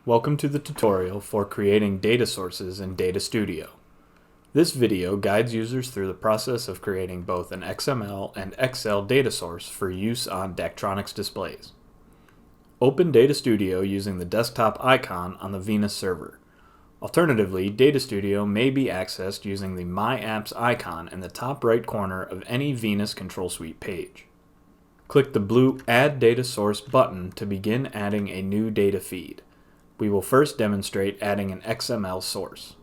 Welcome to the tutorial for creating data sources in Data Studio. This video guides users through the process of creating both an XML and Excel data source for use on Daktronics displays. Open Data Studio using the desktop icon on the Venus server. Alternatively, Data Studio may be accessed using the My Apps icon in the top right corner of any Venus Control Suite page. Click the blue Add Data Source button to begin adding a new data feed. We will first demonstrate adding an XML source.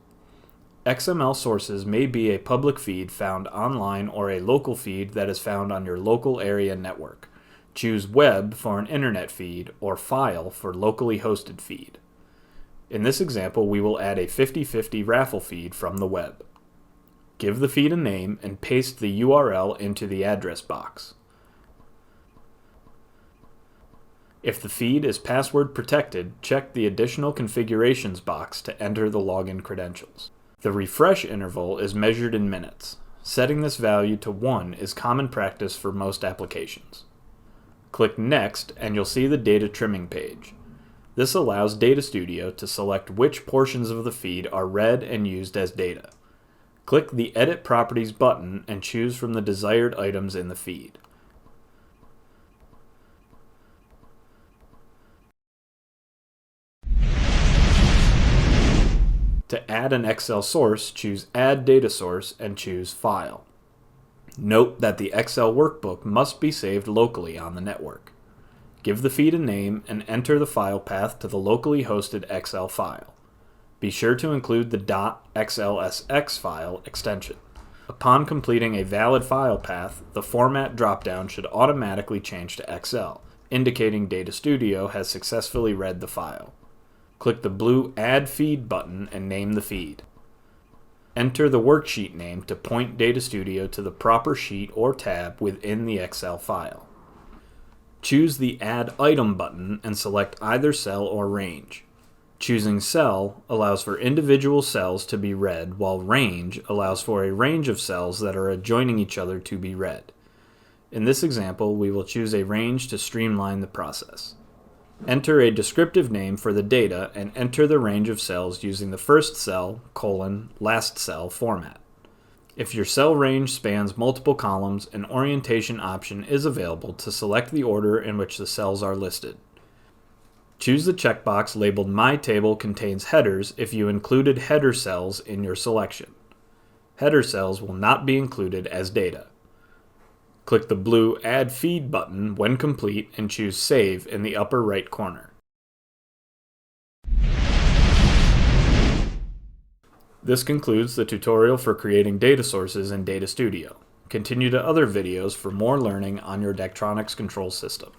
XML sources may be a public feed found online or a local feed that is found on your local area network. Choose Web for an internet feed or File for locally hosted feed. In this example, we will add a 50/50 raffle feed from the web. Give the feed a name and paste the URL into the address box. If the feed is password protected, check the Additional Configurations box to enter the login credentials. The refresh interval is measured in minutes. Setting this value to 1 is common practice for most applications. Click Next and you'll see the data trimming page. This allows Data Studio to select which portions of the feed are read and used as data. Click the Edit Properties button and choose from the desired items in the feed. To add an Excel source, choose Add Data Source and choose File. Note that the Excel workbook must be saved locally on the network. Give the feed a name and enter the file path to the locally hosted Excel file. Be sure to include the .xlsx file extension. Upon completing a valid file path, the Format dropdown should automatically change to Excel, indicating Data Studio has successfully read the file. Click the blue Add Feed button and name the feed. Enter the worksheet name to point Data Studio to the proper sheet or tab within the Excel file. Choose the Add Item button and select either cell or range. Choosing Cell allows for individual cells to be read, while Range allows for a range of cells that are adjoining each other to be read. In this example, we will choose a range to streamline the process. Enter a descriptive name for the data and enter the range of cells using the first cell, last cell format. If your cell range spans multiple columns, an orientation option is available to select the order in which the cells are listed. Choose the checkbox labeled My Table Contains Headers if you included header cells in your selection. Header cells will not be included as data. Click the blue Add Feed button when complete and choose Save in the upper right corner. This concludes the tutorial for creating data sources in Data Studio. Continue to other videos for more learning on your Daktronics control system.